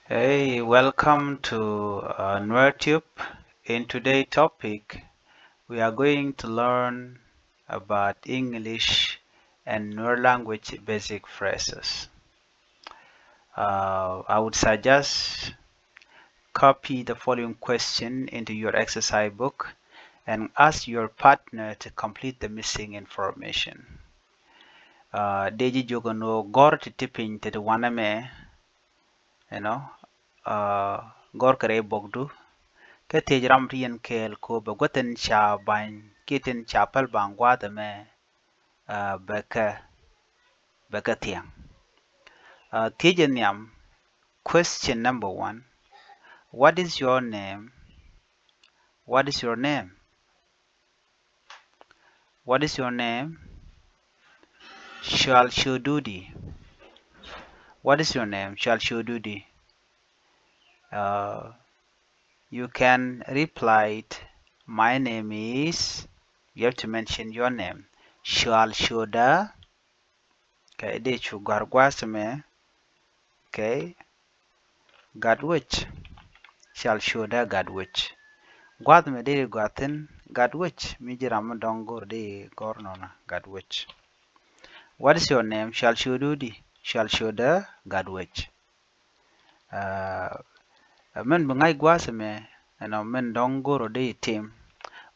Hey, welcome to Nuer Tube. In today's topic, we are going to learn about English and Nuer language basic phrases. I would suggest copy the following question into your exercise book and ask your partner to complete the missing information. Deji jogono gor ti tipin te waname, you know, gor kare bogdu. Cái thì ram riêng kèl cô bà có tên chà bánh cái tên chà pal bang qua the me bà cái tiếng thì dân nhầm. Question number one, what is your name? What is your name? What is your name? Shal Shodudi. What is your name? Shal Shodudi. You can reply it. My name is, you have to mention your name. Shal Shoda. Okay, de chu garguasme. Okay, Gadwich. Shall Shoda Gadwich. Guad me de guatin Gadwich. Mijiram dongor de gornona Gadwich. What is your name? Shall Shodudi. Shall Shoda Gadwich. Men bungai guasme. And men dongor de team.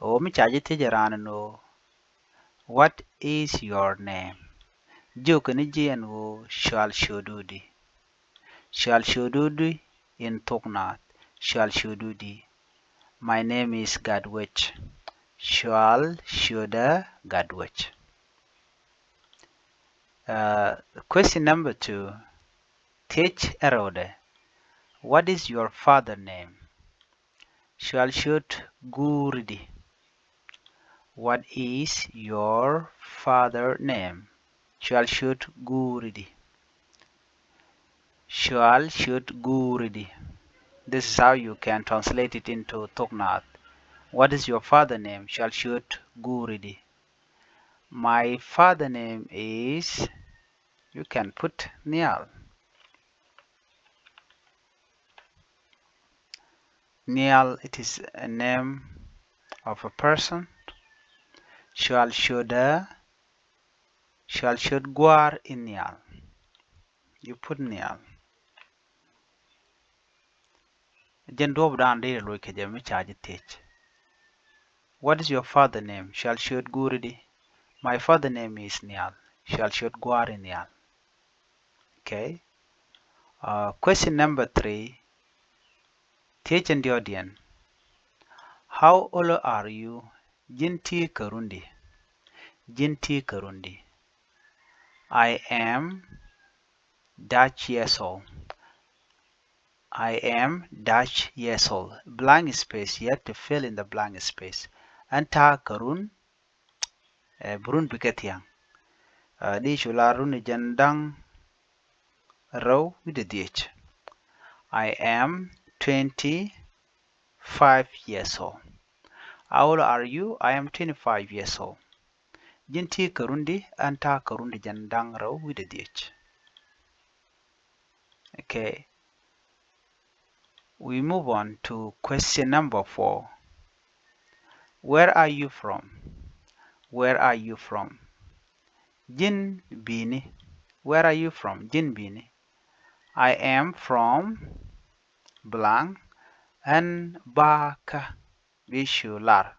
O mi chaji tijaran no. What is your name? Jokani and wo Shall Shodudi. Shall Shodudi in Toknat. Shall Shodudi. My name is Gadwich. Shall Shoda Gadwich. Question number 2. Teach Erode. What is your father name? Shall shoot Guridi. What is your father name? Shall shoot Guridi. Shall shoot Guridi. This is how you can translate it into Toknat. What is your father name? Shall shoot Guridi. My father name is, you can put Nial. Nial, it is a name of a person. Shall should Guar in Nial. You put Nial. Then drop down there look at them charge teach. What is your father name? Shall should Guridi. My father name is Nial. Shall should Guar in Nial. Okay. Question number 3. Teach and the audience. How old are you? Jinti Karundi. Jinti Karundi. I am Dutch years old. I am Dutch years old. Blank space. You have to fill in the blank space. Anta Karun Brun Biketiang. Di Shularun Jandang row with the DH. I am 25 years old. How old are you? I am 25 years old. Jinti Karundi Anta Karundi Jandang row with the DH. Okay. We move on to question number 4. Where are you from? Where are you from? Jin Bini. Where are you from? Jin Bini. I am from Blank and Baka Vishular.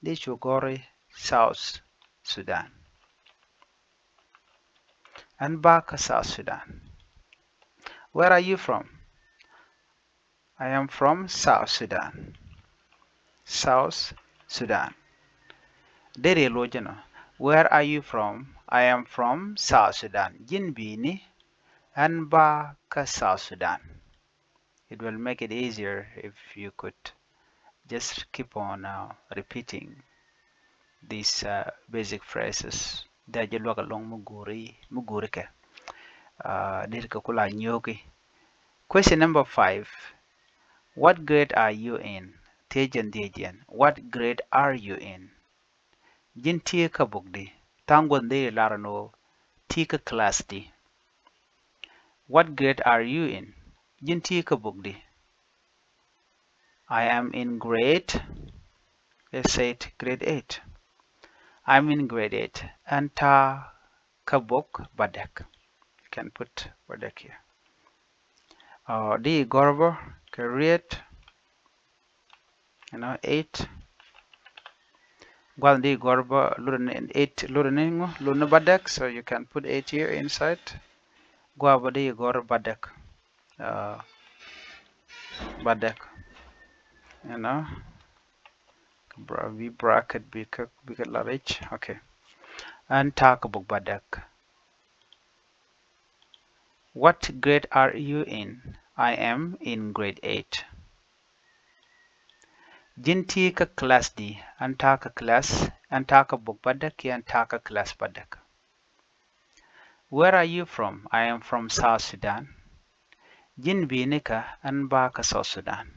Dishugori, South Sudan. And Baka, South Sudan. Where are you from? I am from South Sudan. South Sudan. Dere Lojano. Where are you from? I am from South Sudan. Jinbini and Baka, South Sudan. It will make it easier if you could just keep on repeating these basic phrases. Dajalwaga long mugurike. Dirka kula nyoki. Question number 5. What grade are you in? Tejan Dejan. What grade are you in? Jin tika bugdi. Tangon de larano tika class di. What grade are you in? Jinti ka book di. I am in grade, let's say it, grade 8. I'm in grade 8. Anta ka book badek. You can put badek here. Di gorbo ka read, 8. Well, di gorbo lurin 8 lurin badek, so you can put 8 here inside. Guaba di gor badek. Badek. We bracket bika large. Okay. And talk about badek. What grade are you in? I am in grade 8. Jinti ka class di. Antaka class. Antaka book badek. Antaka class badek. Where are you from? I am from South Sudan. Jin binika anbaka South Sudan.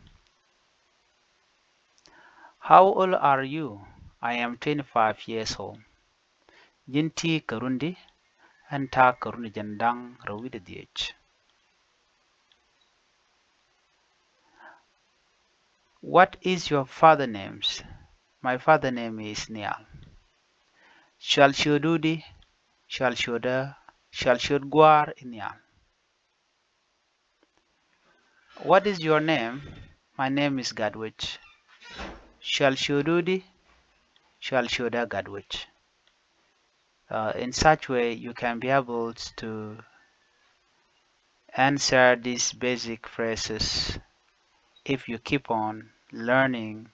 How old are you? I am 25 years old. Jinti karundi. Anta karundi jandang rawida diech. What is your father names? My father name is Nial. Shall Shodudi, shall Shoda, shall Shodguar Nial. What is your name? My name is Gadwich. Shall Shodudi, shall Shoda Gadwich. In such way, you can be able to answer these basic phrases if you keep on learning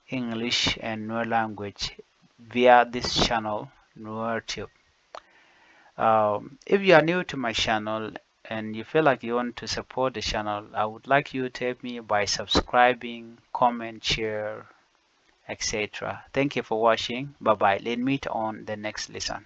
English and Nuer language via this channel, Nuer Tube. If you are new to my channel and you feel like you want to support the channel, I would like you to help me by subscribing, comment, share, etc. Thank you for watching. Bye bye. Let's meet on the next lesson.